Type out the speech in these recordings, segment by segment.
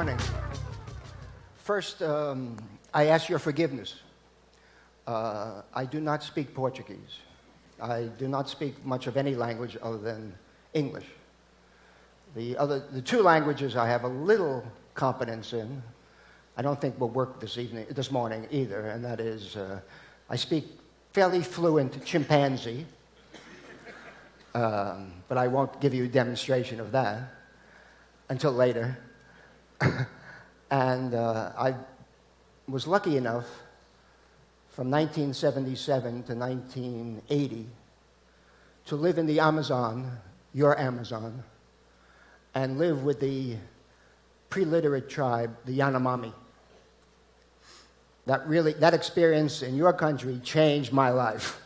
morning. First, I ask your forgiveness. I do not speak Portuguese. I do not speak much of any language other than English. The two languages I have a little competence in, I don't think will work this morning either, and that is, I speak fairly fluent chimpanzee, but I won't give you a demonstration of that until later. And I was lucky enough from 1977 to 1980 to live in the Amazon, your Amazon, and live with the pre-literate tribe, the Yanomami. That experience in your country changed my life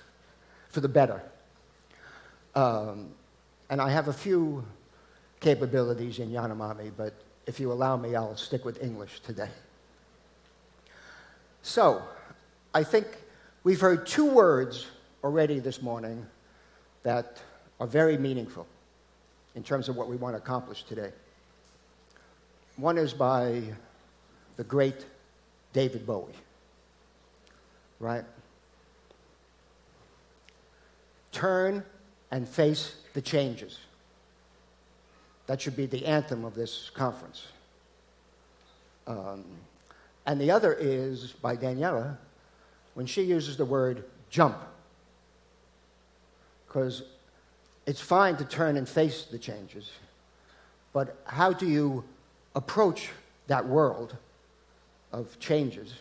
for the better. And I have a few capabilities in Yanomami, but if you allow me, I'll stick with English today. So, I think we've heard two words already this morning that are very meaningful in terms of what we want to accomplish today. One is by the great David Bowie, right? Turn and face the changes. That should be the anthem of this conference. And the other is by Daniela, when she uses the word jump. Because it's fine to turn and face the changes, but how do you approach that world of changes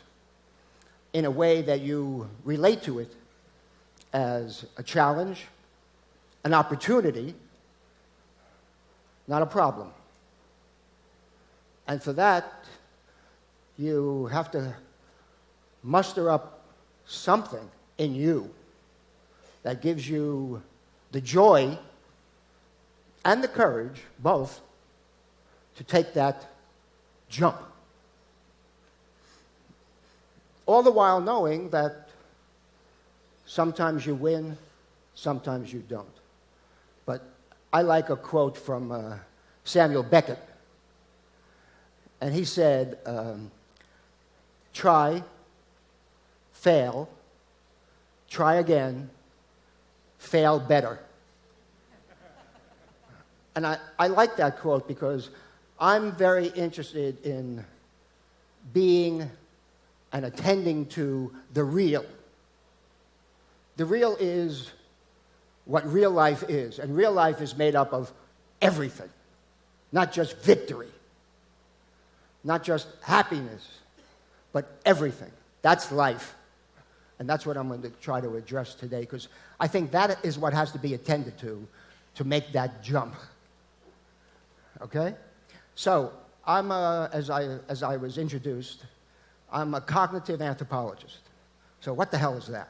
in a way that you relate to it as a challenge, an opportunity, not a problem? And for that, you have to muster up something in you that gives you the joy and the courage, both, to take that jump. All the while knowing that sometimes you win, sometimes you don't. But I like a quote from Samuel Beckett, and he said, try, fail, try again, fail better. And I like that quote because I'm very interested in being and attending to the real. The real is what real life is. And real life is made up of everything, not just victory, not just happiness, but everything. That's life. And that's what I'm going to try to address today, because I think that is what has to be attended to make that jump. Okay? So, I'm, as I was introduced, I'm a cognitive anthropologist. So what the hell is that?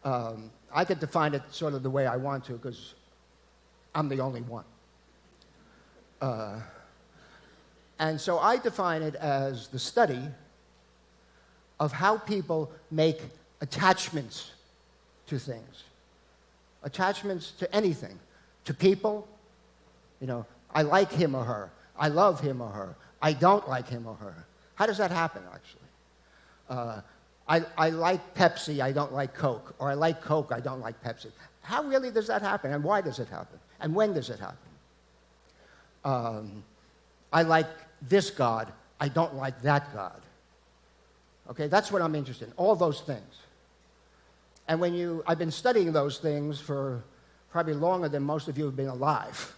I could define it sort of the way I want to, because I'm the only one. And so I define it as the study of how people make attachments to things. Attachments to anything. To people, I like him or her. I love him or her. I don't like him or her. How does that happen, actually? I like Pepsi, I don't like Coke. Or I like Coke, I don't like Pepsi. How really does that happen? And why does it happen? And when does it happen? I like this God, I don't like that God. Okay, that's what I'm interested in, all those things. And I've been studying those things for probably longer than most of you have been alive,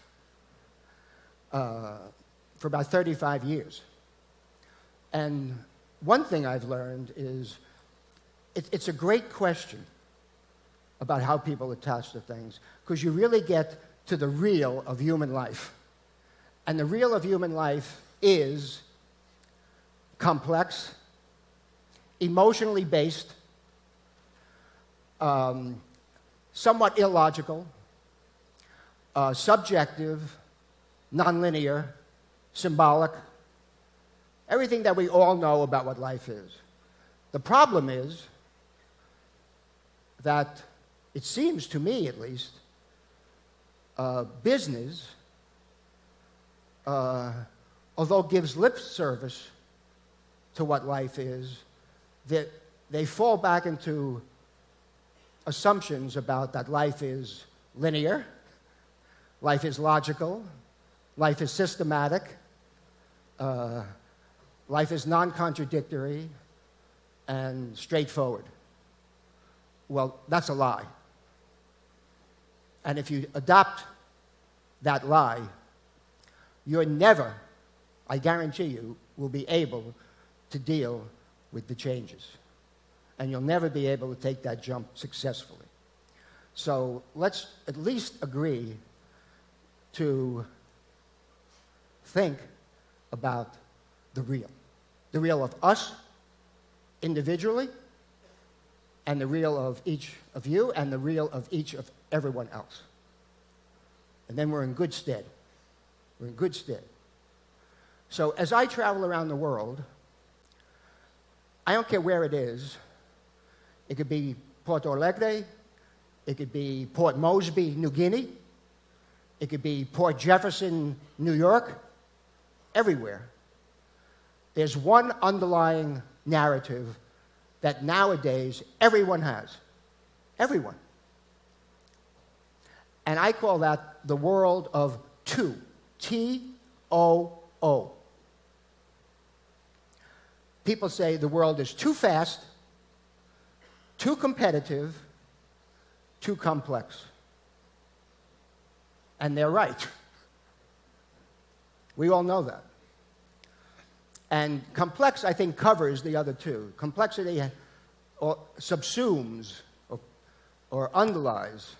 for about 35 years. And one thing I've learned is it's a great question about how people attach to things, because you really get to the real of human life. And the real of human life is complex, emotionally based, somewhat illogical, subjective, nonlinear, symbolic, everything that we all know about what life is. The problem is that, it seems to me at least, business although gives lip service to what life is, that they fall back into assumptions about that life is linear, life is logical, life is systematic, life is non-contradictory and straightforward. Well, that's a lie. And if you adopt that lie, you're never, I guarantee you, will be able to deal with the changes. And you'll never be able to take that jump successfully. So let's at least agree to think about the real of us individually, and the real of each of you, and the real of each of everyone else. And then we're in good stead. We're in good stead. So as I travel around the world, I don't care where it is. It could be Porto Alegre. It could be Port Moresby, New Guinea. It could be Port Jefferson, New York. Everywhere. There's one underlying narrative that nowadays everyone has. Everyone. And I call that the world of two. T-O-O. People say the world is too fast, too competitive, too complex. And they're right. We all know that. And complex, I think, covers the other two. Complexity subsumes or underlies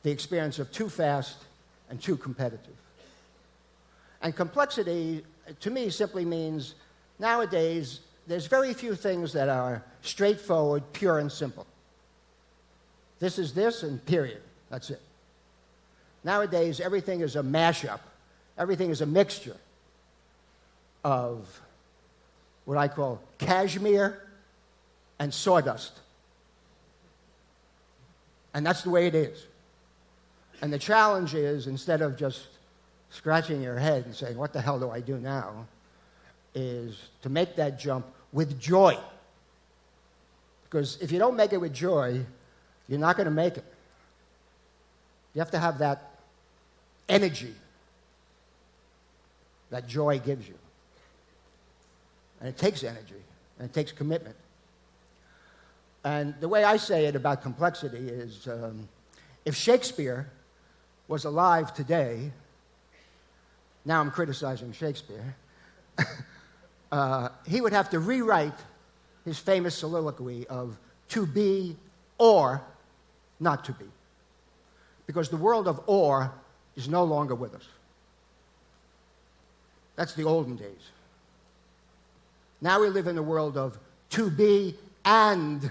the experience of too fast and too competitive. And complexity, to me, simply means nowadays there's very few things that are straightforward, pure, and simple. This is this, and period. That's it. Nowadays, everything is a mashup. Everything is a mixture of what I call cashmere and sawdust. And that's the way it is. And the challenge is, instead of just scratching your head and saying, what the hell do I do now, is to make that jump with joy. Because if you don't make it with joy, you're not going to make it. You have to have that energy that joy gives you. And it takes energy, and it takes commitment. And the way I say it about complexity is, if Shakespeare was alive today, now I'm criticizing Shakespeare, he would have to rewrite his famous soliloquy of to be or not to be. Because the world of or is no longer with us. That's the olden days. Now we live in a world of to be and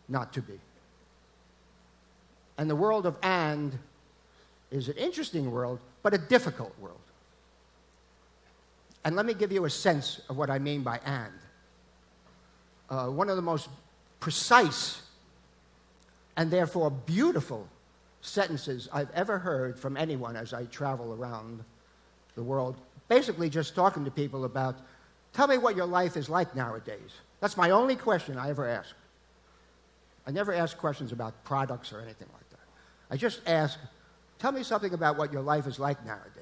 not to be. And the world of and is an interesting world, but a difficult world. And let me give you a sense of what I mean by and. One of the most precise and therefore beautiful sentences I've ever heard from anyone as I travel around the world, basically just talking to people about, tell me what your life is like nowadays. That's my only question I ever ask. I never ask questions about products or anything like that. I just ask, tell me something about what your life is like nowadays.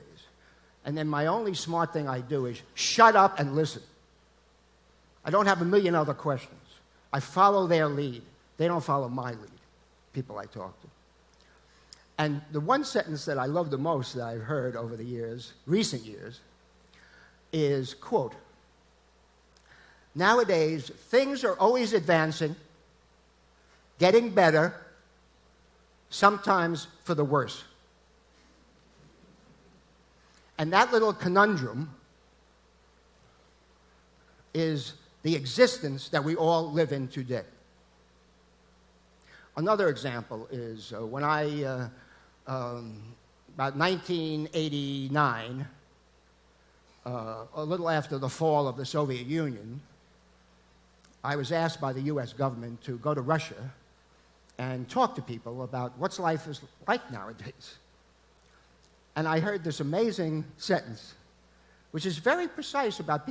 And then my only smart thing I do is shut up and listen. I don't have a million other questions. I follow their lead. They don't follow my lead, people I talk to. And the one sentence that I love the most that I've heard over the years, recent years, is, quote, nowadays, things are always advancing, getting better, sometimes for the worse. And that little conundrum is the existence that we all live in today. Another example is when I, about 1989, a little after the fall of the Soviet Union, I was asked by the U.S. government to go to Russia and talk to people about what's life is like nowadays. And I heard this amazing sentence which is very precise about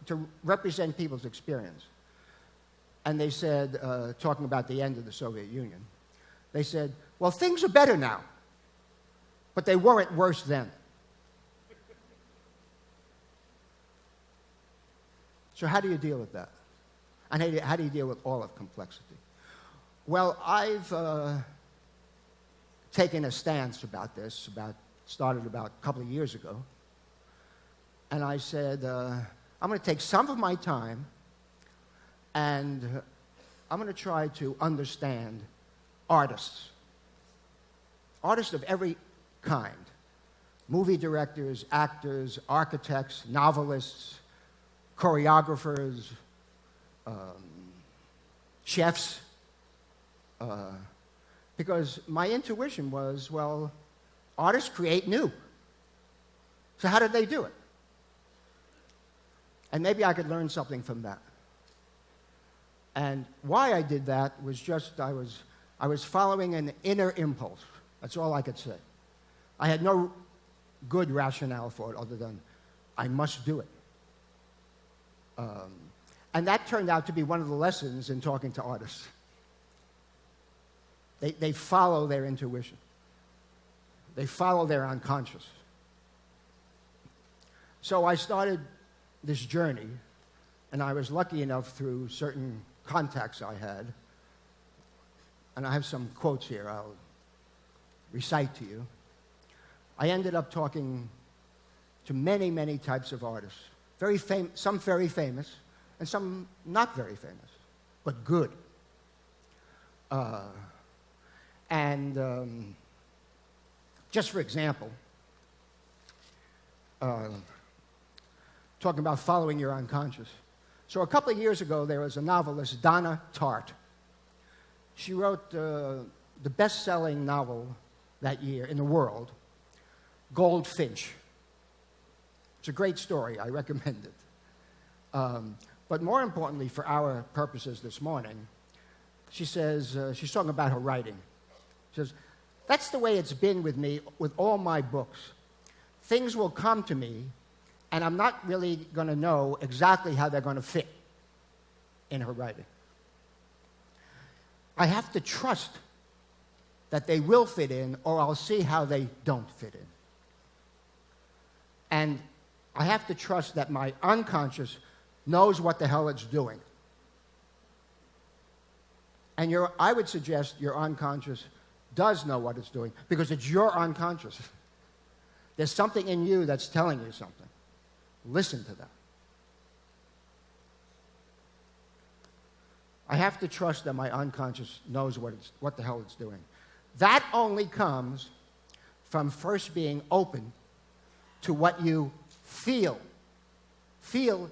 to represent people's experience. And they said, talking about the end of the Soviet Union, they said, well, things are better now, but they weren't worse then. So how do you deal with that? And how do you deal with all of complexity? Well, I've taken a stance about this, started about a couple of years ago, and I said, I'm going to take some of my time and I'm going to try to understand artists of every kind, movie directors, actors, architects, novelists, choreographers, chefs, because my intuition was, well, artists create new. So how did they do it? And maybe I could learn something from that. And why I did that was just I was following an inner impulse. That's all I could say. I had no good rationale for it other than I must do it. And that turned out to be one of the lessons in talking to artists. They follow their intuition. They follow their unconscious. So I started this journey, and I was lucky enough through certain contacts I had, and I have some quotes here I'll recite to you. I ended up talking to many, many types of artists, some very famous, and some not very famous, but good. Just for example, talking about following your unconscious. So a couple of years ago, there was a novelist, Donna Tartt. She wrote the best-selling novel that year in the world, Goldfinch. It's a great story. I recommend it. But more importantly, for our purposes this morning, she says, she's talking about her writing. She says, that's the way it's been with me with all my books. Things will come to me, and I'm not really going to know exactly how they're going to fit in her writing. I have to trust that they will fit in, or I'll see how they don't fit in. And I have to trust that my unconscious knows what the hell it's doing. And I would suggest your unconscious does know what it's doing, because it's your unconscious. There's something in you that's telling you something. Listen to that. I have to trust that my unconscious knows what the hell it's doing. That only comes from first being open to what you feel. Feel.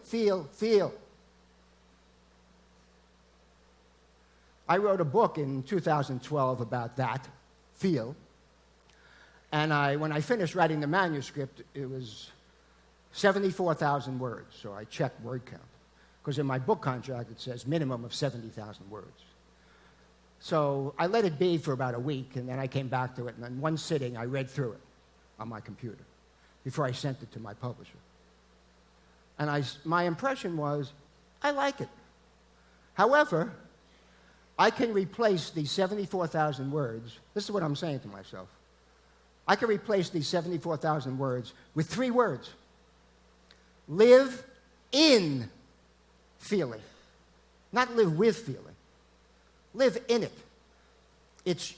I wrote a book in 2012 about that, feel. And when I finished writing the manuscript, it was 74,000 words, so I checked word count. Because in my book contract, it says minimum of 70,000 words. So I let it be for about a week, and then I came back to it, and in one sitting, I read through it on my computer before I sent it to my publisher. And my impression was, I like it. However, I can replace these 74,000 words. This is what I'm saying to myself. I can replace these 74,000 words with 3 words. Live in feeling. Not live with feeling. Live in it.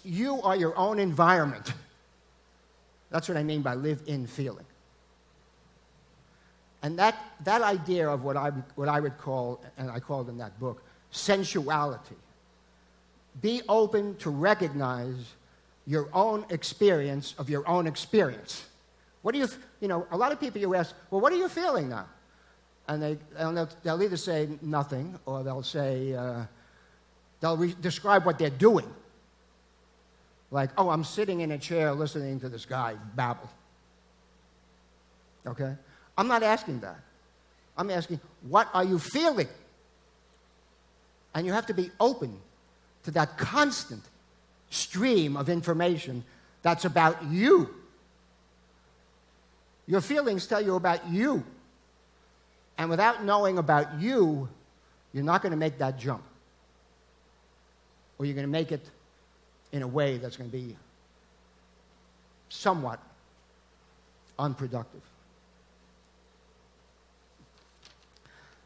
You are your own environment. That's what I mean by live in feeling. And that idea of what I would call, and I called in that book, sensuality. Be open to recognize your own experience of your own experience. What do a lot of people you ask, well, what are you feeling now? And they'll either say nothing, or they'll say, describe what they're doing. Like, oh, I'm sitting in a chair listening to this guy babble. Okay? I'm not asking that. I'm asking, what are you feeling? And you have to be open to that constant stream of information that's about you. Your feelings tell you about you. And without knowing about you, you're not going to make that jump. Or you're going to make it in a way that's going to be somewhat unproductive.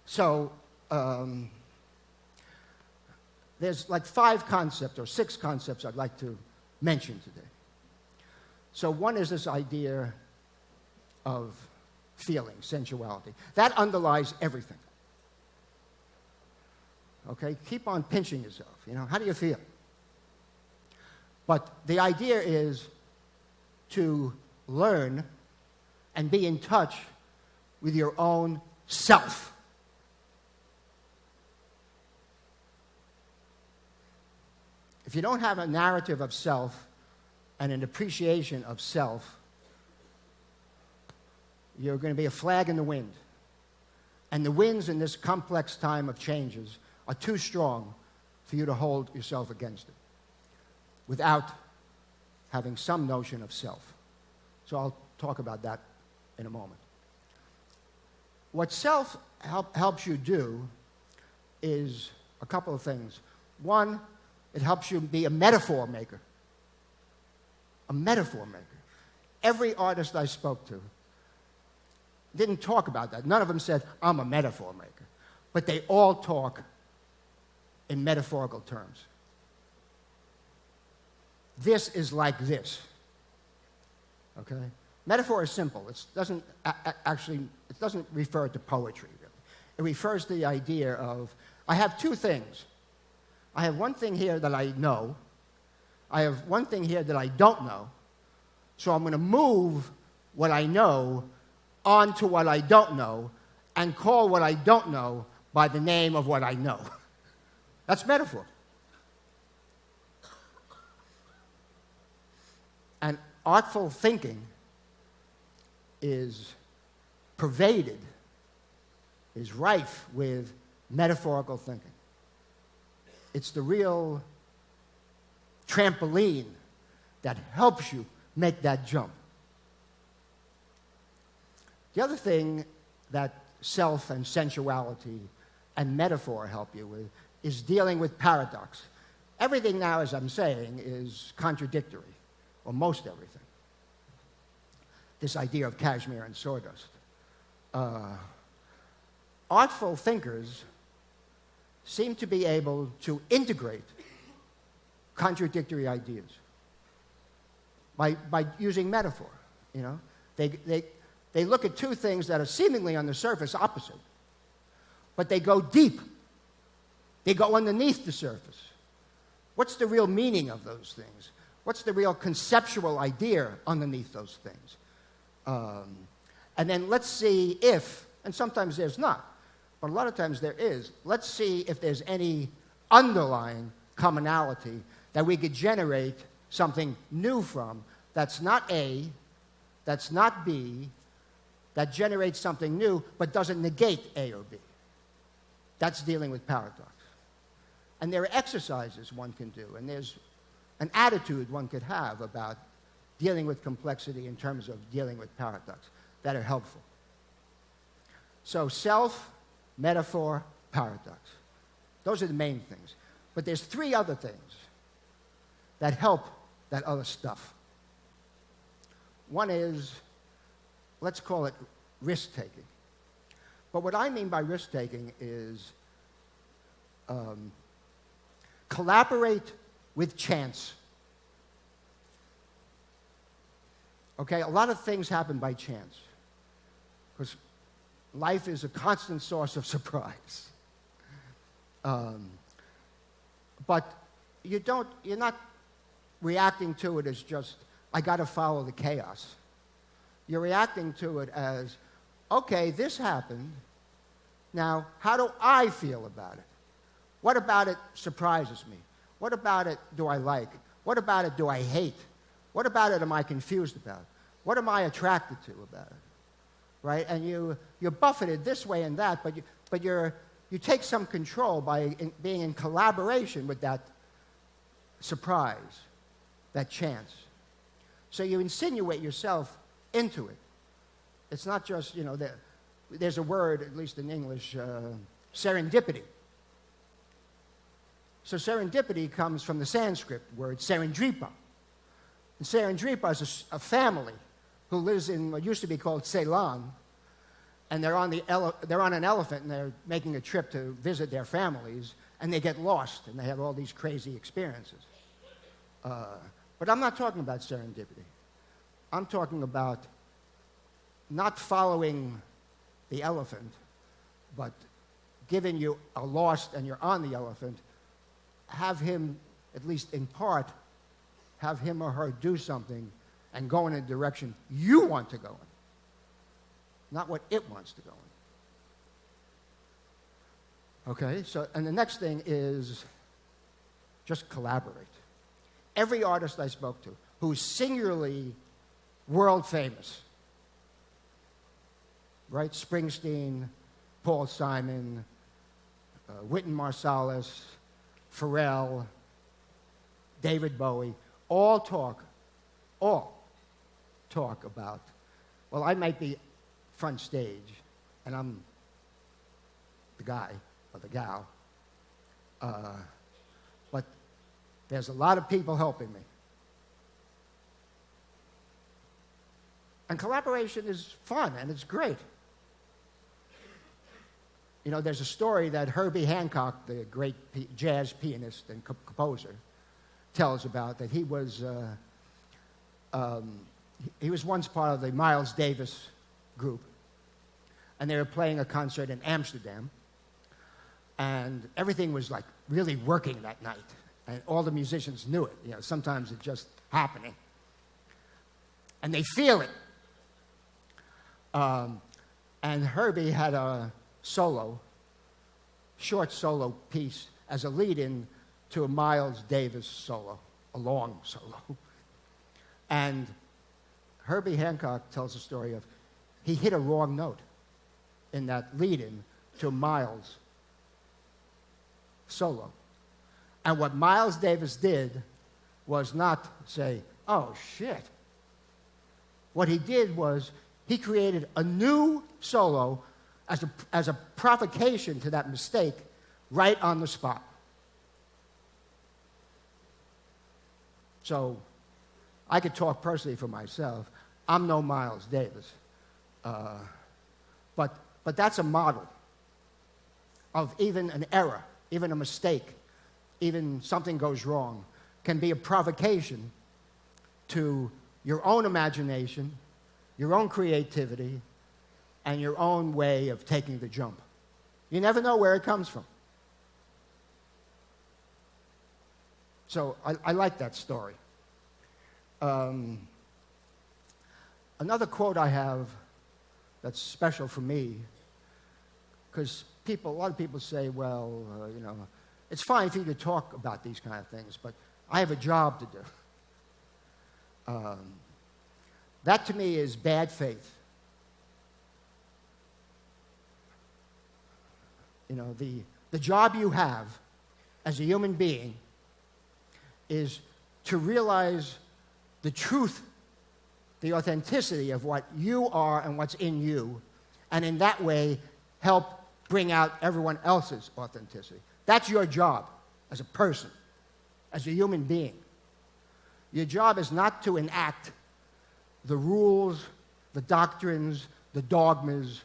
So, there's like 5 concepts or 6 concepts I'd like to mention today. So one is this idea of feeling, sensuality. That underlies everything. Okay? Keep on pinching yourself. How do you feel? But the idea is to learn and be in touch with your own self. If you don't have a narrative of self and an appreciation of self, you're going to be a flag in the wind. And the winds in this complex time of changes are too strong for you to hold yourself against it without having some notion of self. So I'll talk about that in a moment. What self helps you do is a couple of things. One, it helps you be a metaphor maker. A metaphor maker. Every artist I spoke to didn't talk about that. None of them said, I'm a metaphor maker. But they all talk in metaphorical terms. This is like this. Okay? Metaphor is simple. It doesn't refer to poetry, really. It refers to the idea of, I have 2 things. I have one thing here that I know. I have one thing here that I don't know. So I'm going to move what I know onto what I don't know and call what I don't know by the name of what I know. That's metaphor. And artful thinking is pervaded, is rife with metaphorical thinking. It's the real trampoline that helps you make that jump. The other thing that self and sensuality and metaphor help you with is dealing with paradox. Everything now, as I'm saying, is contradictory, or most everything. This idea of cashmere and sawdust. Artful thinkers seem to be able to integrate contradictory ideas by using metaphor. They look at 2 things that are seemingly on the surface opposite, but they go deep. They go underneath the surface. What's the real meaning of those things? What's the real conceptual idea underneath those things? And then let's see if, and sometimes there's not, but a lot of times there is, let's see if there's any underlying commonality that we could generate something new from that's not A, that's not B, that generates something new but doesn't negate A or B. That's dealing with paradox. And there are exercises one can do, and there's an attitude one could have about dealing with complexity in terms of dealing with paradox that are helpful. So self, metaphor, paradox. Those are the main things. But there's 3 other things that help that other stuff. One is, let's call it risk-taking. But what I mean by risk-taking is collaborate with chance. Okay, a lot of things happen by chance because life is a constant source of surprise. But you're not reacting to it as just, I got to follow the chaos. You're reacting to it as, okay, this happened. Now, how do I feel about it? What about it surprises me? What about it do I like? What about it do I hate? What about it am I confused about? What am I attracted to about it? Right? And you're buffeted this way and that, but you take some control by being in collaboration with that surprise, that chance. So you insinuate yourself into it. It's not just, there's a word, at least in English, serendipity. So serendipity comes from the Sanskrit word serendripa. And serendripa is a family who lives in what used to be called Ceylon, and they're on an elephant, and they're making a trip to visit their families, and they get lost, and they have all these crazy experiences. But I'm not talking about serendipity. I'm talking about not following the elephant, but given you are lost and you're on the elephant, have him, at least in part, have him or her do something and go in a direction you want to go in, not what it wants to go in. Okay, so, and the next thing is just collaborate. Every artist I spoke to who's singularly world famous, right? Springsteen, Paul Simon, Wynton Marsalis, Pharrell, David Bowie, all talk about, well, I might be front stage, and I'm the guy or the gal, but there's a lot of people helping me. And collaboration is fun, and it's great. There's a story that Herbie Hancock, the great jazz pianist and composer, tells about, that he was once part of the Miles Davis group, and they were playing a concert in Amsterdam, and everything was like really working that night, and all the musicians knew it. Sometimes it's just happening, and they feel it. And Herbie had a short solo piece as a lead-in to a Miles Davis solo, a long solo. And Herbie Hancock tells the story of he hit a wrong note in that lead-in to Miles' solo. And what Miles Davis did was not say, oh, shit. What he did was he created a new solo as a provocation to that mistake right on the spot. So I could talk personally for myself. I'm no Miles Davis. But that's a model of even an error, even a mistake, even something goes wrong, can be a provocation to your own imagination, your own creativity, and your own way of taking the jump. You never know where it comes from. So I like that story. Another quote I have that's special for me, because a lot of people say, well, it's fine for you to talk about these kind of things, but I have a job to do. That to me is bad faith. The job you have as a human being is to realize the truth, the authenticity of what you are and what's in you, and in that way help bring out everyone else's authenticity. That's your job as a person, as a human being. Your job is not to enact the rules, the doctrines, the dogmas,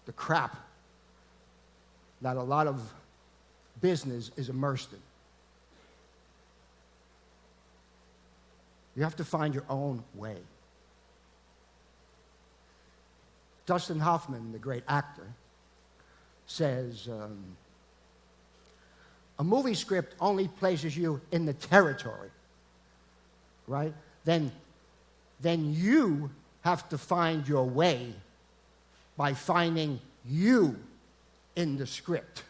the crap that a lot of business is immersed in. You have to find your own way. Dustin Hoffman, the great actor, says, a movie script only places you in the territory, right? Then you have to find your way by finding you in the script.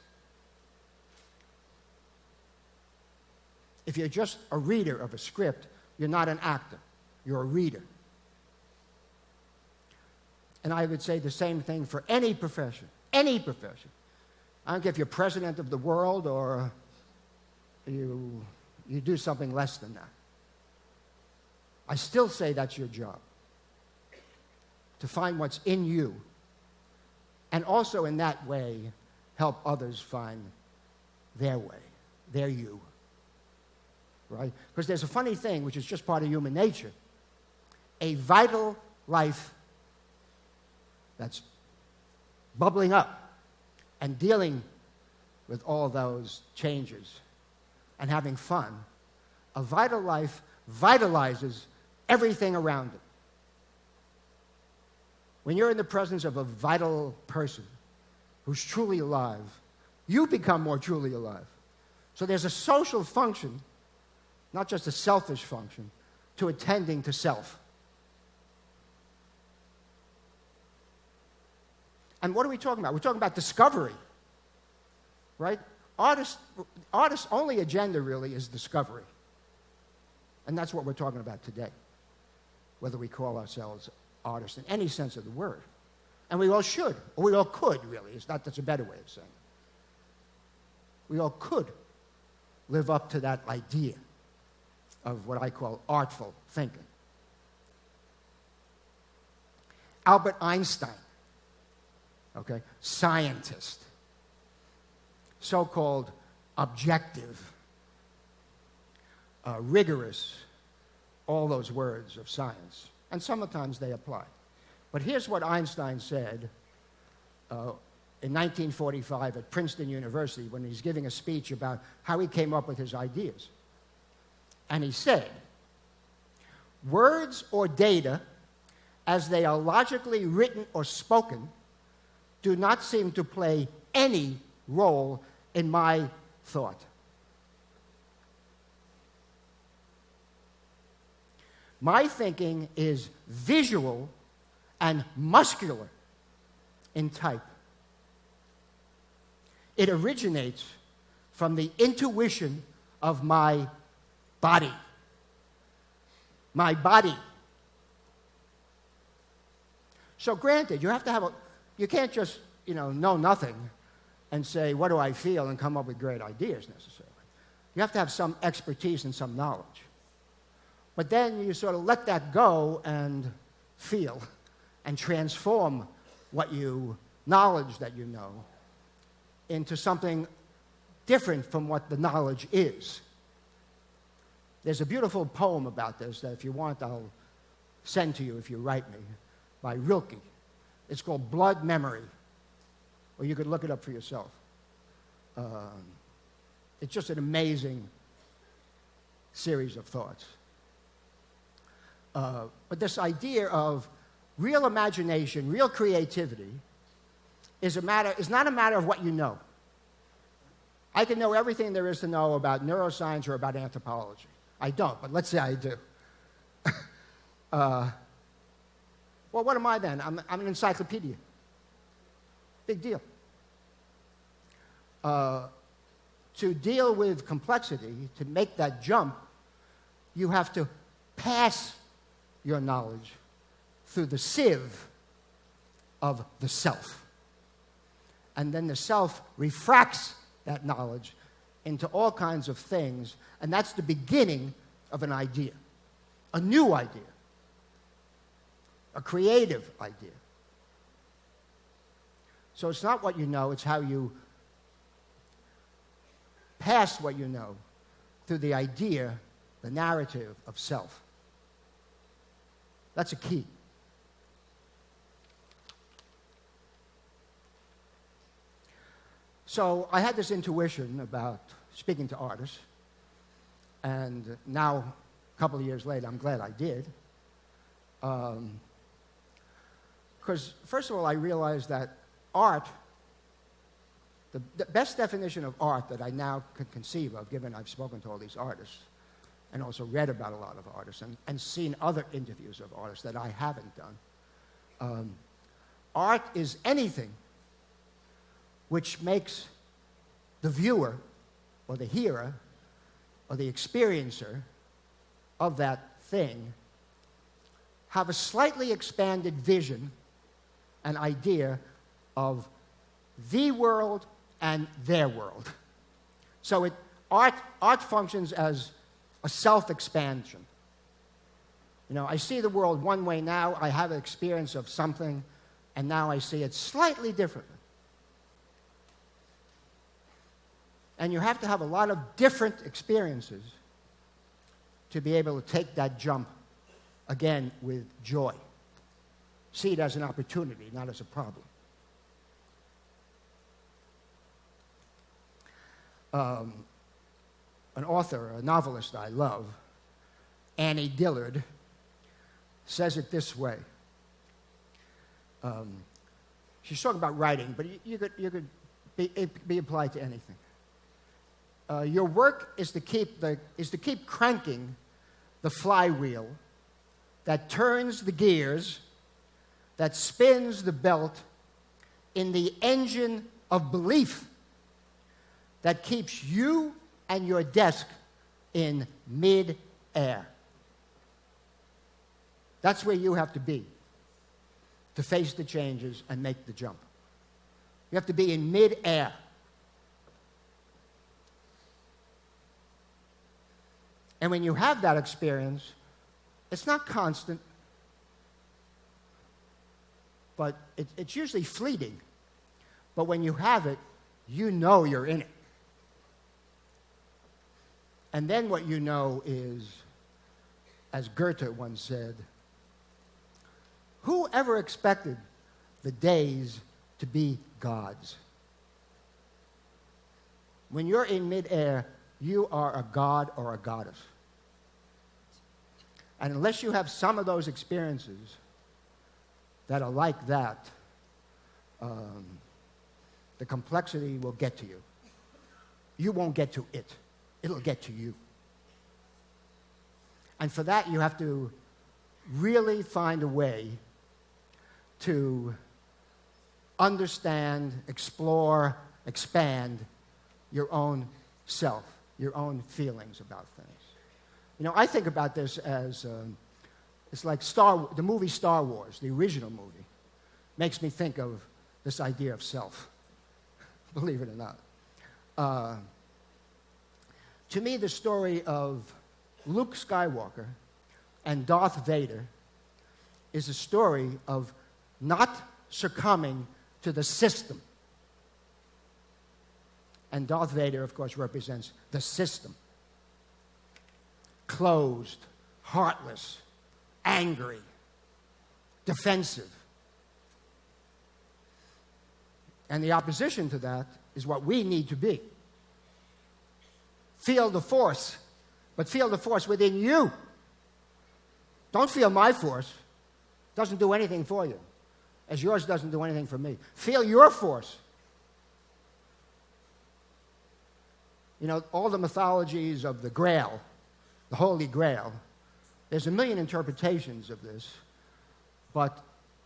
If you're just a reader of a script, you're not an actor. You're a reader. And I would say the same thing for any profession. Any profession. I don't care if you're president of the world or you do something less than that. I still say that's your job. to find what's in you, and also in that way help others find their way, their you. Right? Because there's a funny thing, which is just part of human nature. A vital life that's bubbling up and dealing with all those changes and having fun, a vital life vitalizes everything around it. When you're in the presence of a vital person who's truly alive, you become more truly alive. So there's a social function, not just a selfish function, to attending to self. And what are we talking about? We're talking about discovery, right? Artists' only agenda really is discovery. And that's what we're talking about today, whether we call ourselves artists in any sense of the word. And we all should, or we all could, really. It's not, that's a better way of saying it. We all could live up to that idea of what I call artful thinking. Albert Einstein, okay, scientist, so-called objective, rigorous, all those words of science. And sometimes they apply. But here's what Einstein said in 1945 at Princeton University when he's giving a speech about how he came up with his ideas. And he said, "Words or data, as they are logically written or spoken, do not seem to play any role in my thought. My thinking is visual and muscular in type. It originates from the intuition of my body. My body." So granted, you have to have you can't just, know nothing and say, what do I feel, and come up with great ideas necessarily. You have to have some expertise and some knowledge. But then you sort of let that go and feel and transform knowledge that you know into something different from what the knowledge is. There's a beautiful poem about this that if you want, I'll send to you if you write me, by Rilke. It's called Blood Memory, or you could look it up for yourself. It's just an amazing series of thoughts. But this idea of real imagination, real creativity, is not a matter of what you know. I can know everything there is to know about neuroscience or about anthropology. I don't, but let's say I do. Well, what am I then? I'm an encyclopedia. Big deal. To deal with complexity, to make that jump, you have to pass your knowledge through the sieve of the self. And then the self refracts that knowledge into all kinds of things, and that's the beginning of an idea, a new idea, a creative idea. So it's not what you know, it's how you pass what you know through the idea, the narrative of self. That's a key. So I had this intuition about speaking to artists, and now, a couple of years later, I'm glad I did. Because, first of all, I realized that art, the best definition of art that I now can conceive of, given I've spoken to all these artists, and also read about a lot of artists, and seen other interviews of artists that I haven't done. Art is anything which makes the viewer, or the hearer, or the experiencer of that thing have a slightly expanded vision, an idea of the world and their world. So art functions as a self-expansion. You know, I see the world one way now, I have an experience of something, and now I see it slightly differently. And you have to have a lot of different experiences to be able to take that jump again with joy. See it as an opportunity, not as a problem. An author, a novelist I love, Annie Dillard, says it this way. She's talking about writing, but you could be applied to anything. Your work is to keep cranking the flywheel that turns the gears, that spins the belt in the engine of belief that keeps you and your desk in mid-air. That's where you have to be to face the changes and make the jump. You have to be in mid-air. And when you have that experience, it's not constant, but it's usually fleeting. But when you have it, you know you're in it. And then what you know is, as Goethe once said, who ever expected the days to be God's? When you're in midair, you are a god or a goddess. And unless you have some of those experiences that are like that, the complexity will get to you. You won't get to it. It'll get to you. And for that, you have to really find a way to understand, explore, expand your own self, your own feelings about things. You know, I think about this as, it's like the movie Star Wars, the original movie, makes me think of this idea of self, believe it or not. To me, the story of Luke Skywalker and Darth Vader is a story of not succumbing to the system. And Darth Vader, of course, represents the system. Closed, heartless, angry, defensive. And the opposition to that is what we need to be. Feel the force, but feel the force within you. Don't feel my force. It doesn't do anything for you, as yours doesn't do anything for me. Feel your force. You know, all the mythologies of the Grail, the Holy Grail, there's a million interpretations of this, but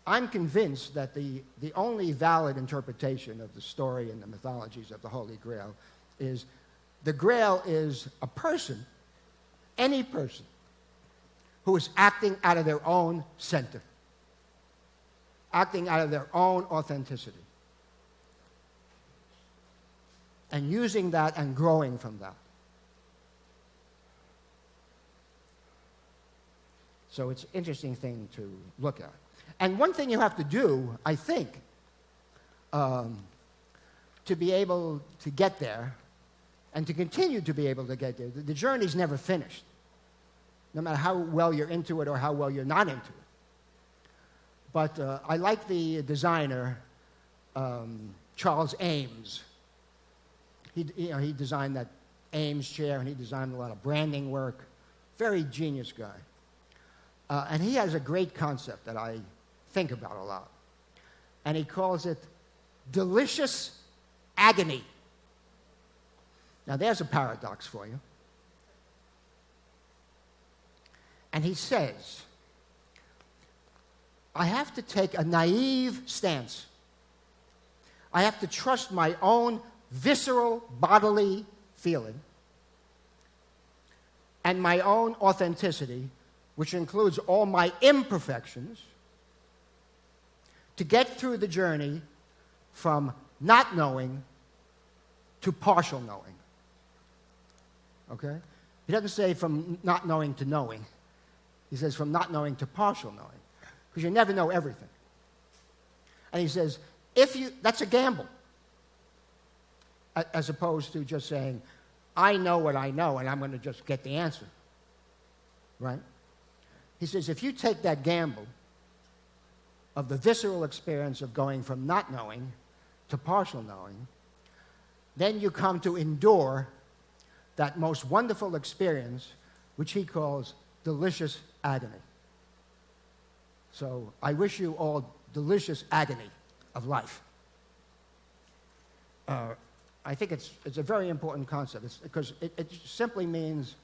I'm convinced that the only valid interpretation of the story and the mythologies of the Holy Grail is the Grail is a person, any person, who is acting out of their own center, acting out of their own authenticity, and using that and growing from that. So it's an interesting thing to look at. And one thing you have to do, I think, to be able to get there, and to continue to be able to get there, the journey's never finished, no matter how well you're into it or how well you're not into it. But I like the designer, Charles Ames. He designed that Ames chair, and he designed a lot of branding work. Very genius guy. And he has a great concept that I think about a lot. And he calls it delicious agony. Now, there's a paradox for you. And he says, I have to take a naive stance. I have to trust my own visceral bodily feeling and my own authenticity, which includes all my imperfections, to get through the journey from not knowing to partial knowing. Okay? He doesn't say from not knowing to knowing. He says, from not knowing to partial knowing, because you never know everything. And he says, that's a gamble, as opposed to just saying, I know what I know, and I'm going to just get the answer, right? He says, if you take that gamble of the visceral experience of going from not knowing to partial knowing, then you come to endure that most wonderful experience, which he calls delicious agony. So I wish you all delicious agony of life. I think it's a very important concept because it simply means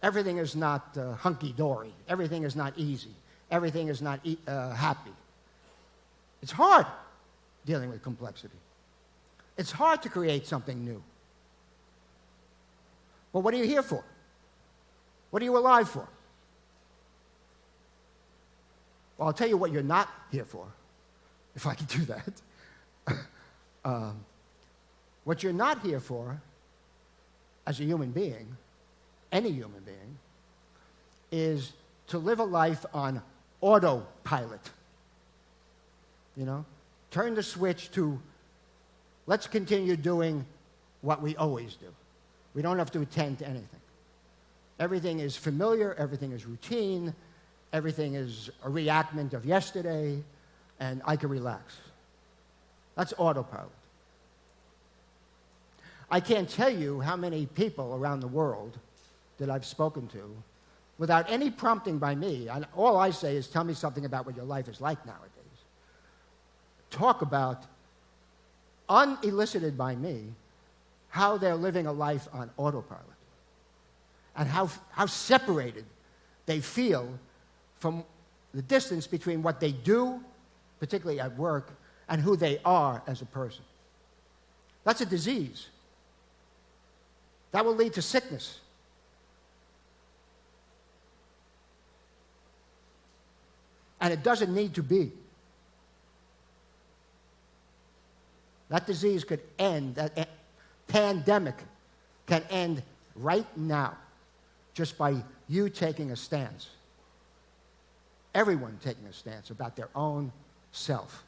everything is not hunky-dory. Everything is not easy. Everything is not happy. It's hard dealing with complexity. It's hard to create something new. But what are you here for? What are you alive for? Well, I'll tell you what you're not here for, if I can do that. What you're not here for, as a human being, any human being, is to live a life on autopilot. You know? Turn the switch to, let's continue doing what we always do. We don't have to attend to anything. Everything is familiar, everything is routine, everything is a reenactment of yesterday, and I can relax. That's autopilot. I can't tell you how many people around the world that I've spoken to, without any prompting by me, and all I say is tell me something about what your life is like nowadays. Talk about, unelicited by me, how they're living a life on autopilot and how separated they feel from the distance between what they do, particularly at work, and who they are as a person. That's a disease. That will lead to sickness. And it doesn't need to be. That disease could end, that pandemic can end right now just by you taking a stance. Everyone taking a stance about their own self.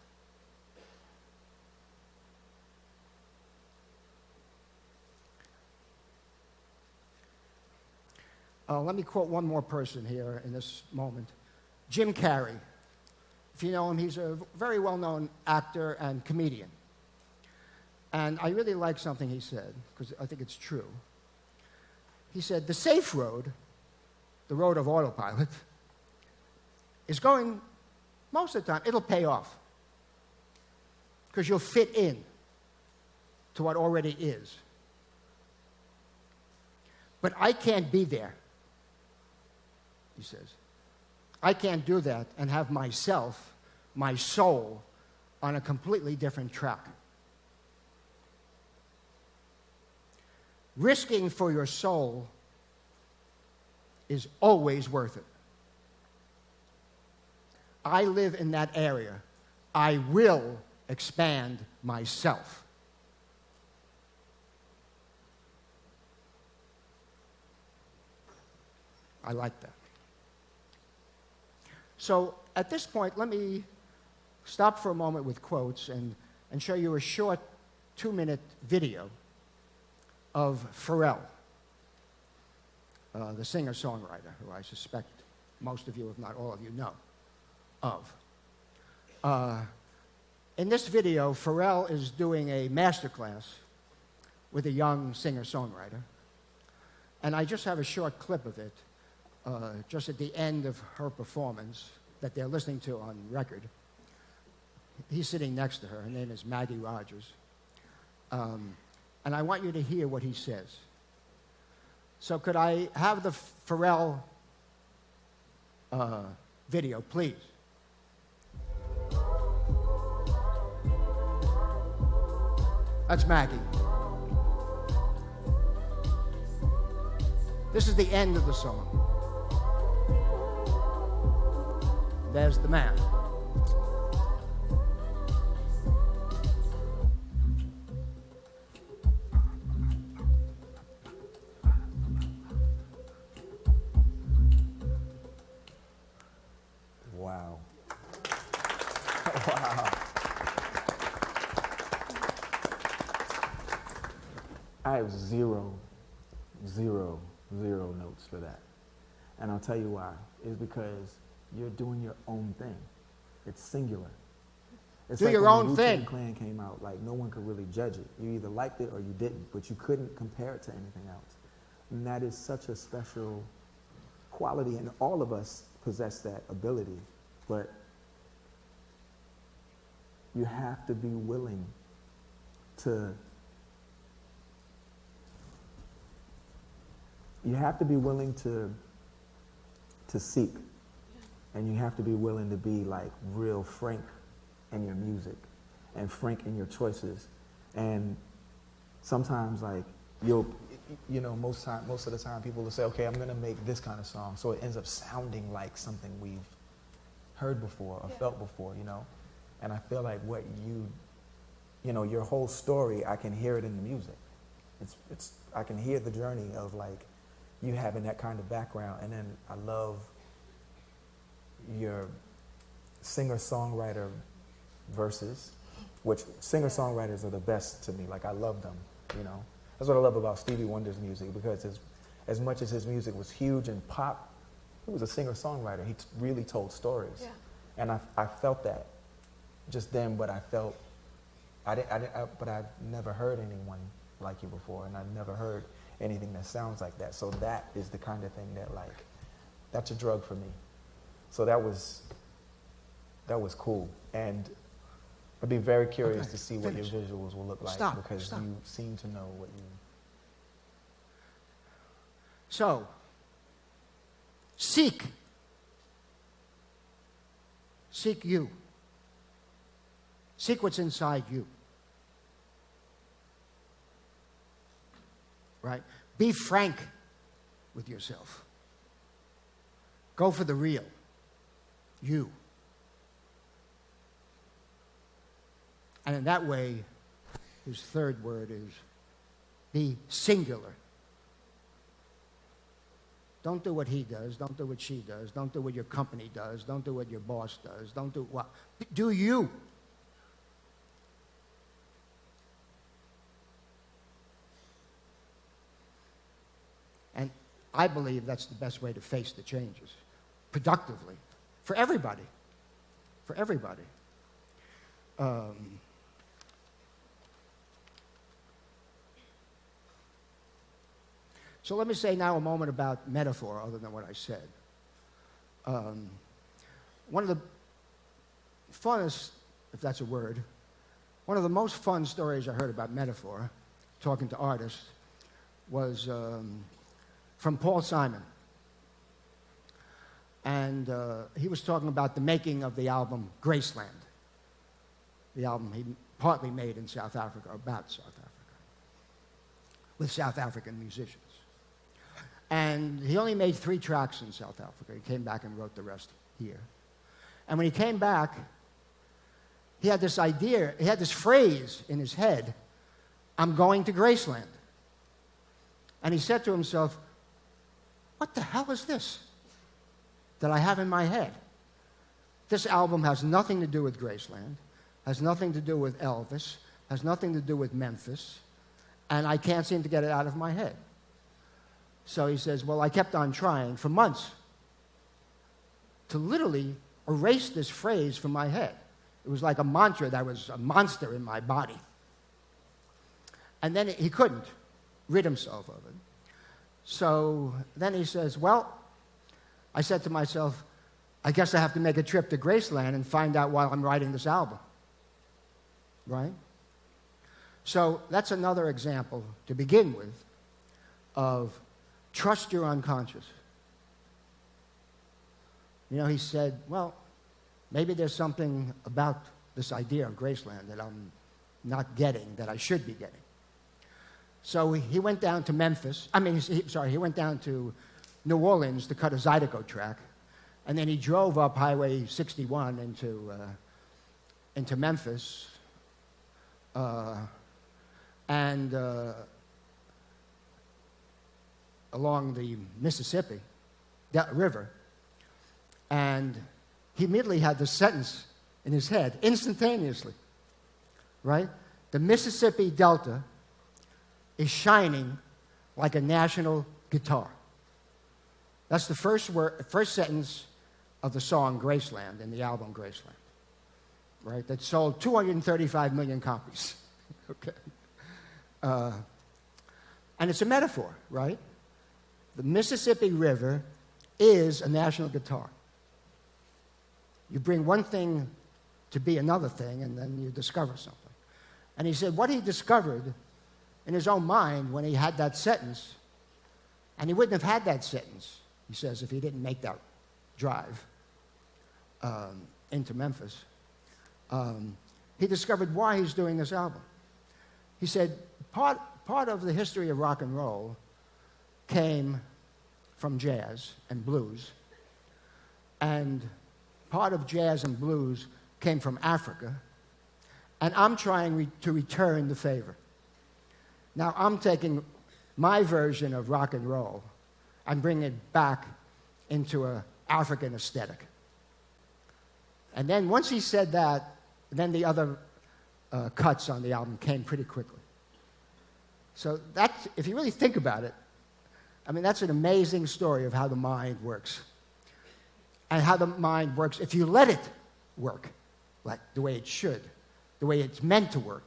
Let me quote one more person here in this moment. Jim Carrey. If you know him, he's a very well-known actor and comedian. And I really like something he said, because I think it's true. He said, the safe road, the road of autopilot, is going, most of the time, it'll pay off. Because you'll fit in to what already is. But I can't be there, he says. I can't do that and have myself, my soul, on a completely different track. Risking for your soul is always worth it. I live in that area. I will expand myself. I like that. So at this point, let me stop for a moment with quotes and show you a short 2-minute video of Pharrell, the singer-songwriter, who I suspect most of you, if not all of you, know of. In this video, Pharrell is doing a masterclass with a young singer-songwriter, and I just have a short clip of it, just at the end of her performance that they're listening to on record. He's sitting next to her. Her name is Maggie Rogers. And I want you to hear what he says. So could I have the Pharrell video, please? That's Maggie. This is the end of the song. There's the man. I have zero notes for that. And I'll tell you why. It's because you're doing your own thing. It's singular. It's Do like your when own the Wu-Tang thing. Clan came out, like no one could really judge it. You either liked it or you didn't, but you couldn't compare it to anything else. And that is such a special quality, and all of us possess that ability. But you have to be willing to seek, and you have to be willing to be like real frank in your music and frank in your choices. And sometimes like most of the time people will say, okay, I'm going to make this kind of song, so it ends up sounding like something we've heard before or felt before, and I feel like what your whole story, I can hear it in the music. I can hear the journey of like you having that kind of background. And then I love your singer-songwriter verses, which singer-songwriters are the best to me. Like I love them, That's what I love about Stevie Wonder's music, because as much as his music was huge in pop, he was a singer-songwriter. He really told stories. Yeah. And I felt that just then, but but I've never heard anyone like you before, and I've never heard anything that sounds like that. So that is the kind of thing that that's a drug for me. So that was cool. And I'd be very curious to see what your visuals will look like, because you seem to know what you... So, seek you. Seek what's inside you. Right? Be frank with yourself. Go for the real. You. And in that way, his third word is be singular. Don't do what he does. Don't do what she does. Don't do what your company does. Don't do what your boss does. Don't do what. Do you. And I believe that's the best way to face the changes, productively, for everybody. For everybody. So let me say now a moment about metaphor, other than what I said. One of the funnest, if that's a word, one of the most fun stories I heard about metaphor, talking to artists, was from Paul Simon. And he was talking about the making of the album Graceland, the album he partly made in South Africa, about South Africa, with South African musicians. And he only made 3 tracks in South Africa. He came back and wrote the rest here. And when he came back, he had this idea, he had this phrase in his head, I'm going to Graceland. And he said to himself, what the hell is this that I have in my head? This album has nothing to do with Graceland, has nothing to do with Elvis, has nothing to do with Memphis, and I can't seem to get it out of my head. So he says, well, I kept on trying for months to literally erase this phrase from my head. It was like a mantra that was a monster in my body. And then he couldn't rid himself of it. So then he says, well, I said to myself, I guess I have to make a trip to Graceland and find out while I'm writing this album. Right? So that's another example, to begin with, of trust your unconscious. He said, well, maybe there's something about this idea of Graceland that I'm not getting, that I should be getting. So he went down to Memphis. He went down to New Orleans to cut a Zydeco track, and then he drove up Highway 61 into Memphis, and along the Mississippi, that river, and he immediately had the sentence in his head, instantaneously, right? The Mississippi Delta is shining like a national guitar. That's the first sentence of the song Graceland in the album Graceland, right? That sold 235 million copies. Okay. And it's a metaphor, right? The Mississippi River is a national guitar. You bring one thing to be another thing, and then you discover something. And he said what he discovered in his own mind when he had that sentence, and he wouldn't have had that sentence, he says, if he didn't make that drive into Memphis. He discovered why he's doing this album. He said part of the history of rock and roll came from jazz and blues, and part of jazz and blues came from Africa, and I'm trying to return the favor. Now, I'm taking my version of rock and roll and bringing it back into an African aesthetic. And then once he said that, then the other cuts on the album came pretty quickly. So that's, if you really think about it, I mean, that's an amazing story of how the mind works. And how the mind works if you let it work, like the way it should, the way it's meant to work.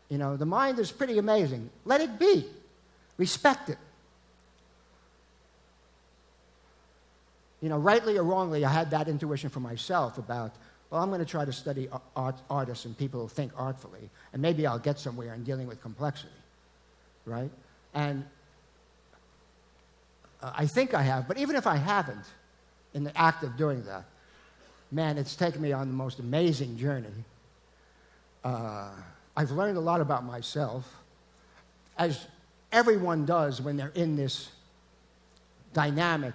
You know, the mind is pretty amazing. Let it be. Respect it. You know, rightly or wrongly, I had that intuition for myself about, well, I'm going to try to study artists and people who think artfully, and maybe I'll get somewhere in dealing with complexity, right? And I think I have, but even if I haven't, in the act of doing that, man, it's taken me on the most amazing journey. I've learned a lot about myself, as everyone does when they're in this dynamic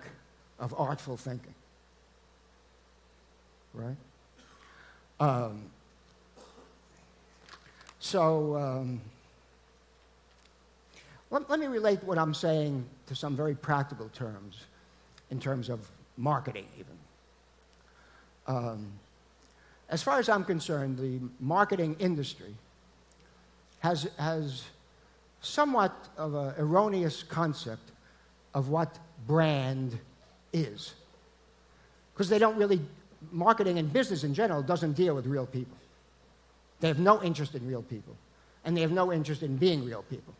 of artful thinking, right? Let me relate what I'm saying to some very practical terms, in terms of marketing even. As far as I'm concerned, the marketing industry has somewhat of an erroneous concept of what brand is. Because they don't really, marketing and business in general doesn't deal with real people. They have no interest in real people. And they have no interest in being real people.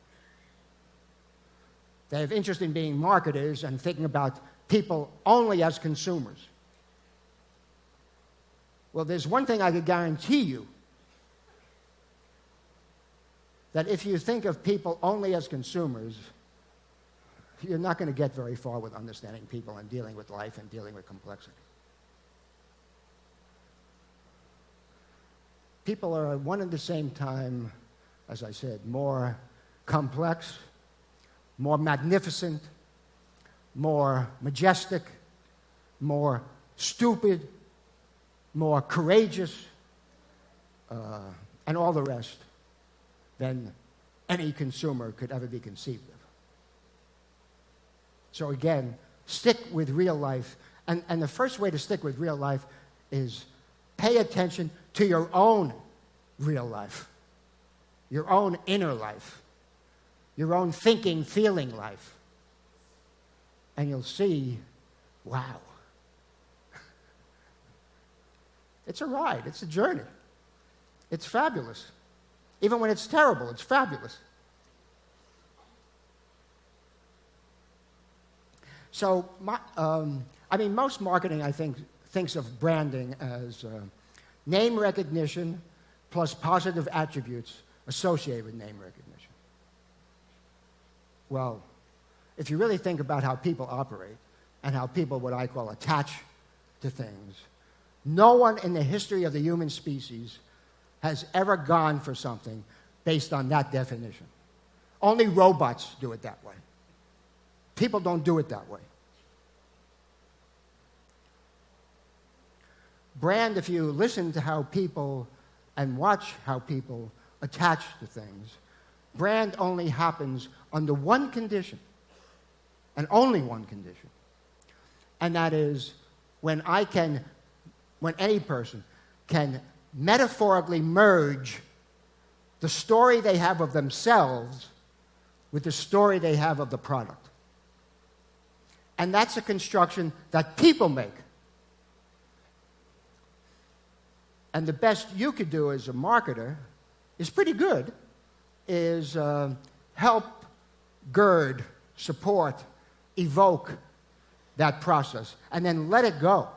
They have interest in being marketers and thinking about people only as consumers. Well, there's one thing I could guarantee you, that if you think of people only as consumers, you're not going to get very far with understanding people and dealing with life and dealing with complexity. People are at one and the same time, as I said, more complex, more magnificent, more majestic, more stupid, more courageous, and all the rest than any consumer could ever be conceived of. So again, stick with real life. And the first way to stick with real life is pay attention to your own real life, your own inner life, your own thinking, feeling life. And you'll see, wow. It's a ride. It's a journey. It's fabulous. Even when it's terrible, it's fabulous. So, most marketing, I think, thinks of branding as name recognition plus positive attributes associated with name recognition. Well, if you really think about how people operate and how people, what I call, attach to things, no one in the history of the human species has ever gone for something based on that definition. Only robots do it that way. People don't do it that way. Brand, if you listen to how people and watch how people attach to things, brand only happens under one condition, and only one condition. And that is when any person can metaphorically merge the story they have of themselves with the story they have of the product. And that's a construction that people make. And the best you could do as a marketer is pretty good, is help gird, support, evoke that process, and then let it go.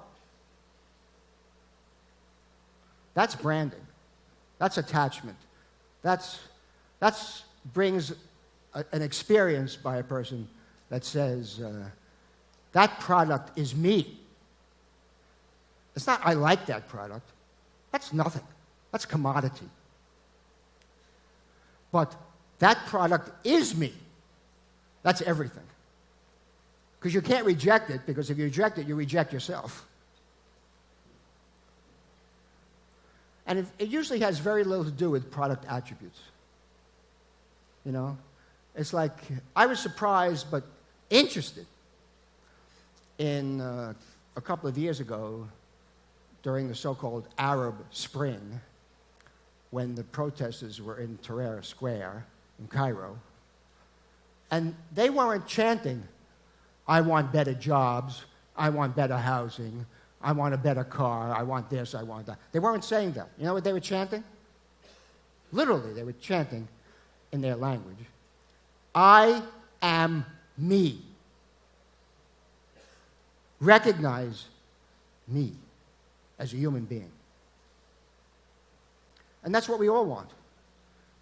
That's branding. That's attachment. That's brings an experience by a person that says, that product is me. It's not, I like that product. That's nothing. That's commodity. But that product is me. That's everything. Because you can't reject it, because if you reject it, you reject yourself. And it usually has very little to do with product attributes. You know? It's like, I was surprised but interested in a couple of years ago during the so-called Arab Spring, when the protesters were in Tahrir Square in Cairo, and they weren't chanting, I want better jobs, I want better housing, I want a better car, I want this, I want that. They weren't saying that. You know what they were chanting? Literally, they were chanting in their language, I am me. Recognize me as a human being. And that's what we all want.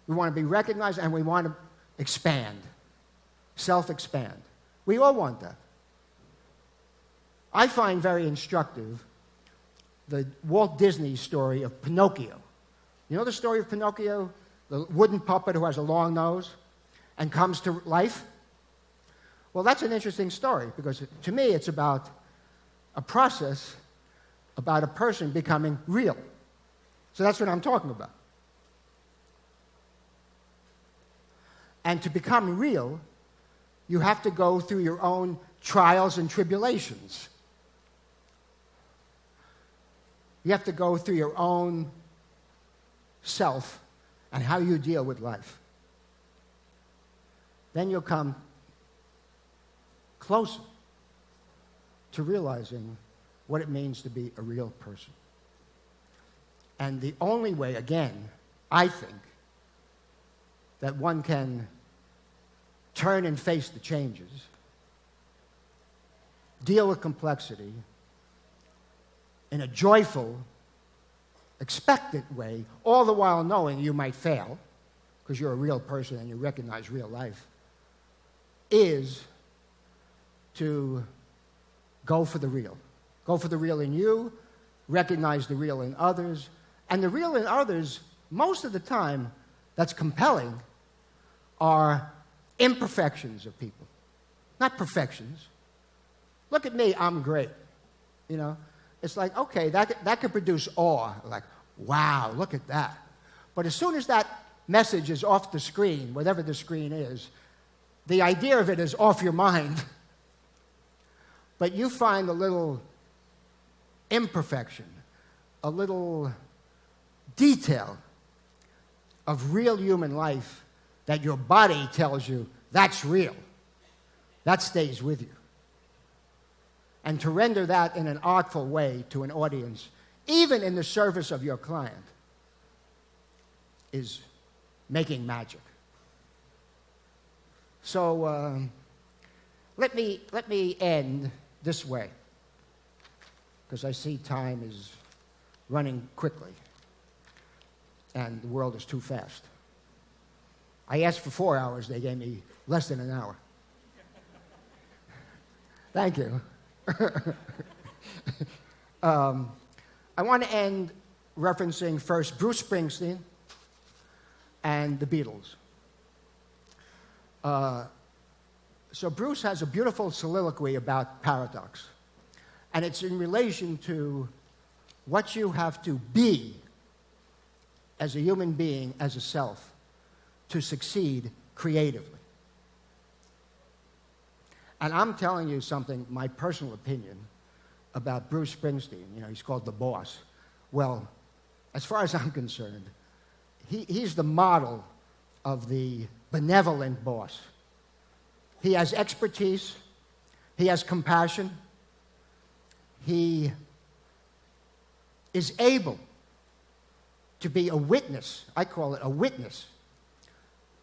We want to be recognized and we want to expand, self-expand. We all want that. I find very instructive the Walt Disney story of Pinocchio. You know the story of Pinocchio? The wooden puppet who has a long nose and comes to life? Well, that's an interesting story because to me it's about a process, about a person becoming real. So that's what I'm talking about. And to become real, you have to go through your own trials and tribulations. You have to go through your own self and how you deal with life. Then you'll come closer to realizing what it means to be a real person. And the only way, again, I think, that one can turn and face the changes, deal with complexity in a joyful, expectant way, all the while knowing you might fail, because you're a real person and you recognize real life, is to go for the real. Go for the real in you, recognize the real in others, and the real in others, most of the time, that's compelling, are imperfections of people, not perfections. Look at me, I'm great. You know, it's like, okay, that could produce awe, like, wow, look at that. But as soon as that message is off the screen, whatever the screen is, the idea of it is off your mind. But you find a little imperfection, a little detail of real human life that your body tells you, that's real. That stays with you. And to render that in an artful way to an audience, even in the service of your client, is making magic. So let me end this way, because I see time is running quickly, and the world is too fast. I asked for 4 hours, they gave me less than an hour. Thank you. I want to end referencing first Bruce Springsteen and the Beatles. So Bruce has a beautiful soliloquy about paradox, and it's in relation to what you have to be as a human being, as a self, to succeed creatively. And I'm telling you something, my personal opinion, about Bruce Springsteen. You know, he's called the boss. Well, as far as I'm concerned, he's the model of the benevolent boss. He has expertise. He has compassion. He is able to be a witness, I call it a witness,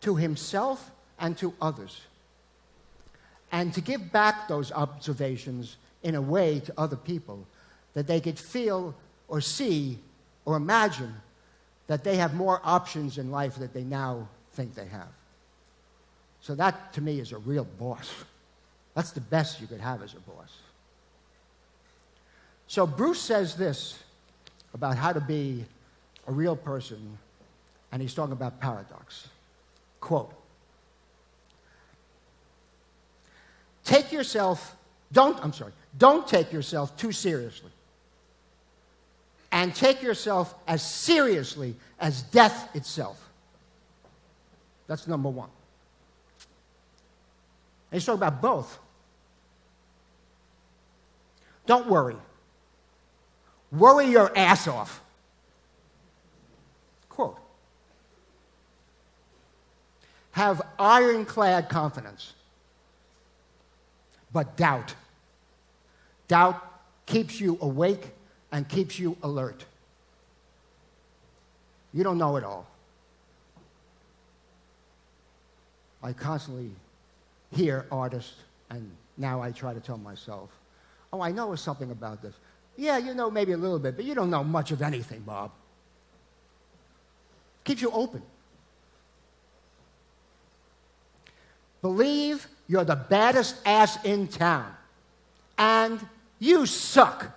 to himself and to others, and to give back those observations in a way to other people that they could feel or see or imagine that they have more options in life that they now think they have. So that, to me, is a real boss. That's the best you could have as a boss. So Bruce says this about how to be a real person, and he's talking about paradox. Quote, don't take yourself too seriously, and take yourself as seriously as death itself. That's number one. And he's talking about both. Don't worry. Worry your ass off. Quote. Have ironclad confidence, but doubt. Doubt keeps you awake and keeps you alert. You don't know it all. I constantly hear artists, and now I try to tell myself, oh, I know something about this. Yeah, you know maybe a little bit, but you don't know much of anything, Bob. Keeps you open. Believe you're the baddest ass in town, and you suck.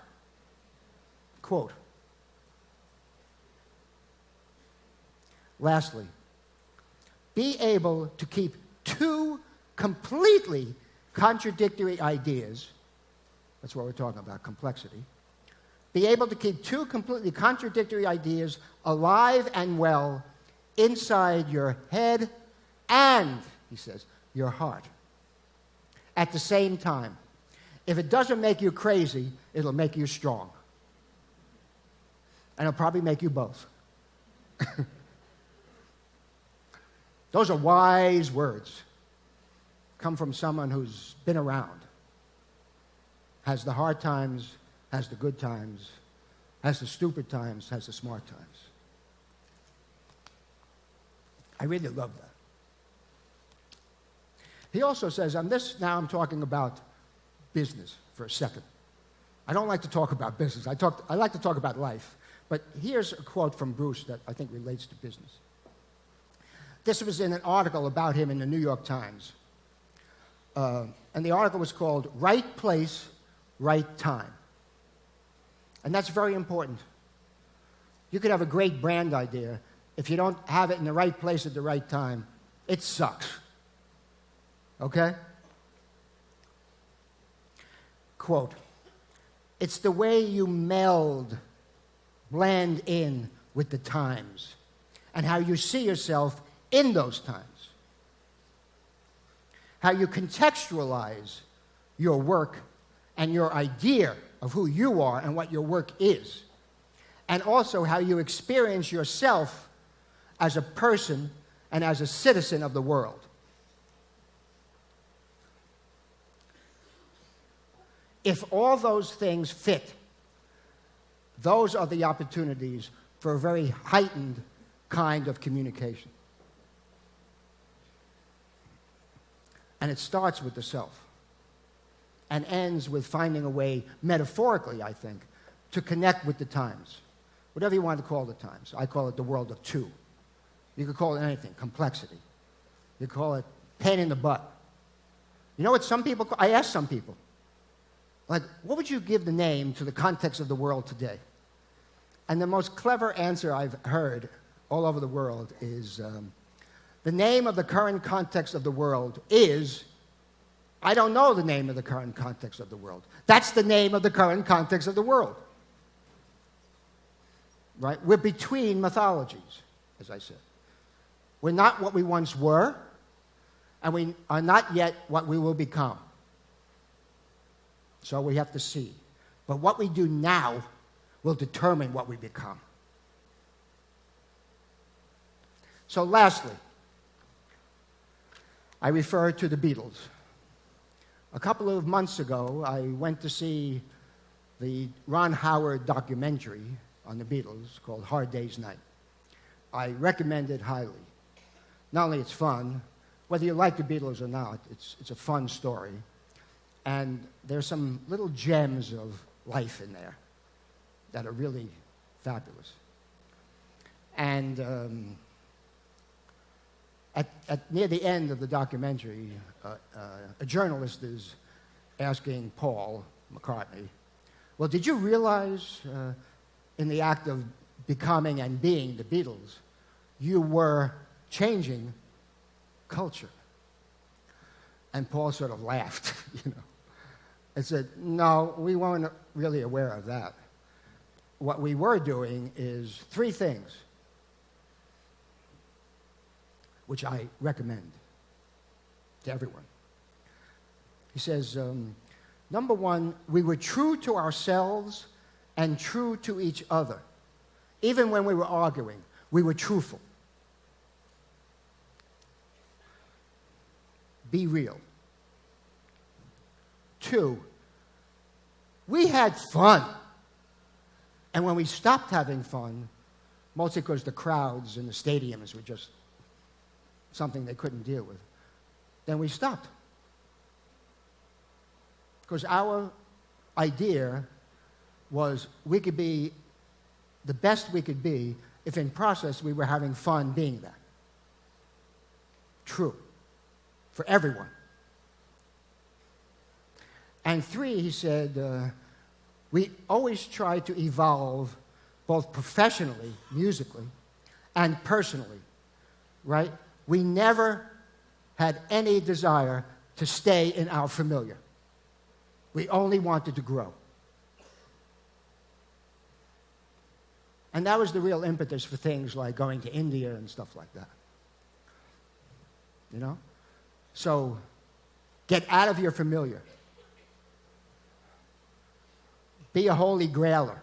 Quote. Lastly, be able to keep two completely contradictory ideas, that's what we're talking about, complexity, be able to keep two completely contradictory ideas alive and well inside your head and, he says, your heart at the same time. If it doesn't make you crazy, it'll make you strong. And it'll probably make you both. Those are wise words. Come from someone who's been around, has the hard times, has the good times, has the stupid times, has the smart times. I really love that. He also says, on this, now I'm talking about business for a second. I don't like to talk about business. I like to talk about life. But here's a quote from Bruce that I think relates to business. This was in an article about him in the New York Times. And the article was called Right Place, Right Time. And that's very important. You could have a great brand idea. If you don't have it in the right place at the right time, it sucks. Okay? Quote, it's the way you blend in with the times, and how you see yourself in those times. How you contextualize your work and your idea of who you are and what your work is. And also how you experience yourself as a person and as a citizen of the world. If all those things fit, those are the opportunities for a very heightened kind of communication. And it starts with the self and ends with finding a way, metaphorically, I think, to connect with the times. Whatever you want to call the times. I call it the world of two. You could call it anything, complexity. You could call it pain in the butt. You know what some people call, I asked some people, like, what would you give the name to the context of the world today? And the most clever answer I've heard all over the world is, the name of the current context of the world is, I don't know the name of the current context of the world. That's the name of the current context of the world. Right? We're between mythologies, as I said. We're not what we once were, and we are not yet what we will become. So we have to see. But what we do now will determine what we become. So lastly, I refer to the Beatles. A couple of months ago, I went to see the Ron Howard documentary on the Beatles called Hard Day's Night. I recommend it highly. Not only it's fun, whether you like the Beatles or not, it's a fun story. And there's some little gems of life in there that are really fabulous. And near the end of the documentary, a journalist is asking Paul McCartney, well, did you realize in the act of becoming and being the Beatles, you were changing culture? And Paul sort of laughed, and said, no, we weren't really aware of that. What we were doing is three things, which I recommend to everyone. He says, number one, we were true to ourselves and true to each other. Even when we were arguing, we were truthful. Be real. Two, we had fun. And when we stopped having fun, mostly because the crowds in the stadiums were just something they couldn't deal with, then we stopped. Because our idea was we could be the best we could be if in process we were having fun being that. True. For everyone. And three, he said, we always try to evolve both professionally, musically, and personally, right? We never had any desire to stay in our familiar. We only wanted to grow. And that was the real impetus for things like going to India and stuff like that. So, get out of your familiar. Be a holy grailer.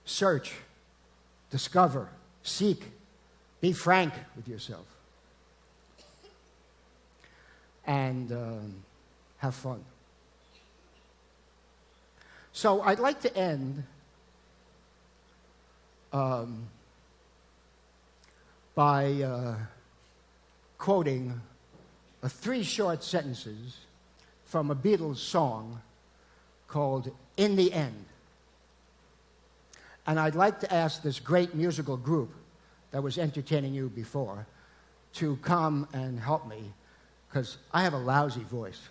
Search, discover, seek, be frank with yourself. And have fun. So I'd like to end by quoting three short sentences from a Beatles song called In the End. And I'd like to ask this great musical group that was entertaining you before to come and help me, because I have a lousy voice.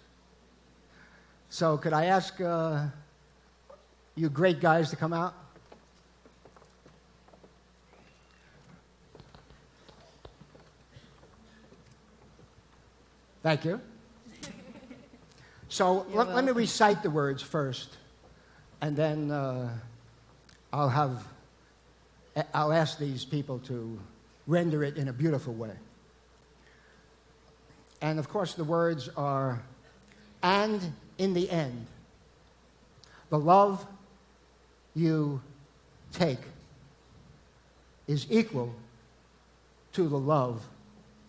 So could I ask you great guys to come out? Thank you. So let me recite the words first, and then I'll ask these people to render it in a beautiful way. And of course the words are, and in the end, the love you take is equal to the love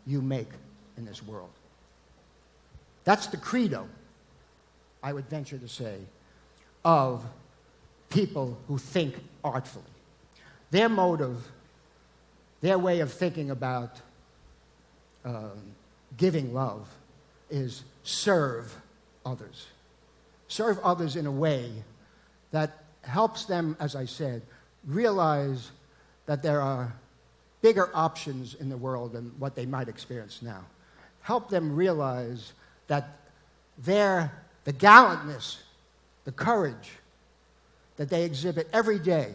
you make in this world. That's the credo, I would venture to say, of people who think artfully. Their motive, their way of thinking about giving love is serve others. Serve others in a way that helps them, as I said, realize that there are bigger options in the world than what they might experience now. Help them realize that the gallantness, the courage that they exhibit every day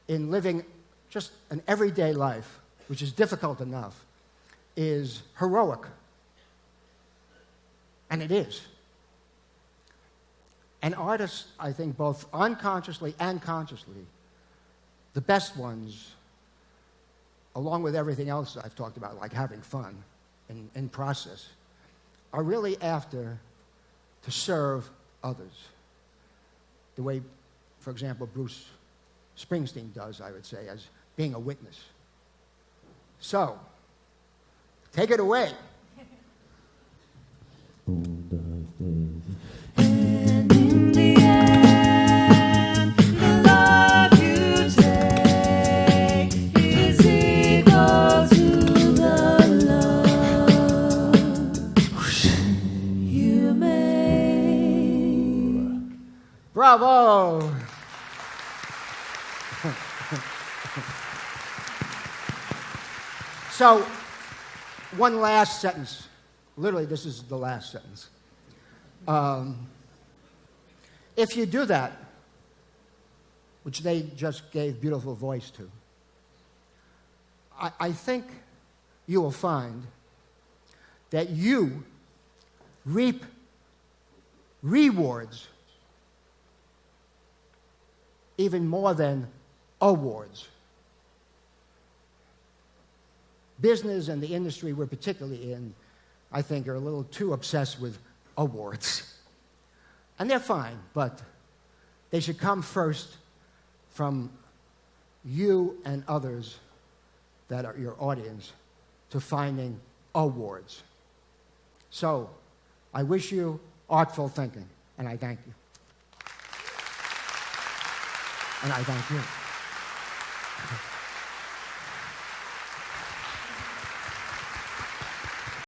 in living just an everyday life, which is difficult enough, is heroic. And it is. And artists, I think, both unconsciously and consciously, the best ones, along with everything else I've talked about, like having fun in process, are really after to serve others. The way, for example, Bruce Springsteen does, I would say, as being a witness. So, take it away. And in the end, the life you take is equal to the love you make. Bravo! So, one last sentence. Literally, this is the last sentence. If you do that, which they just gave beautiful voice to, I think you will find that you reap rewards even more than awards. Business and the industry we're particularly in, I think, are a little too obsessed with awards. And they're fine, but they should come first from you and others that are your audience to finding awards. So, I wish you artful thinking, and I thank you. And I thank you.